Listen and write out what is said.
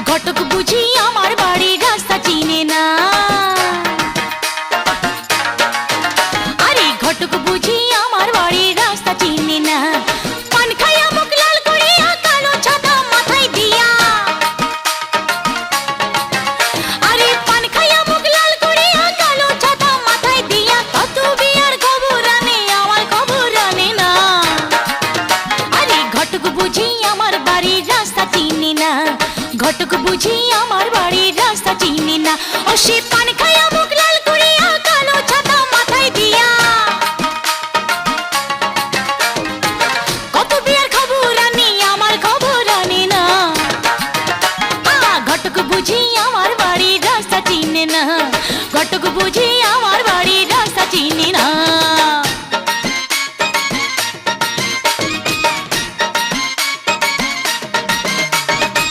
ঘটক বুঝি আমার বাড়ির রাস্তা চিনে না। আরে ঘটক বুঝি আমার বাড়ির রাস্তা চিনে না। পান খাইয়া মুখ লাল করিয়া কালো ছাতা মাথায় দিয়া, আরে পান খাইয়া মুখ লাল করিয়া কালো ছাতা মাথায় দিয়া, কত বিয়ার খবর আনে আমার খবর আনে না। আরে ঘটক বুঝি আমার বাড়ির রাস্তা চিনে না, ঘটক বুঝি আমার বাড়ির রাস্তা চিনে না। ও সে পান খাইয়া মুখ লাল করিয়া কালো ছাতা মাথায় দিয়া, কত বিয়ার খবর আনে আমার খবর আনে না। ঘটক বুঝি আমার বাড়ির রাস্তা চিনে না, ঘটক বুঝি আমার বাড়ির রাস্তা চিনে না।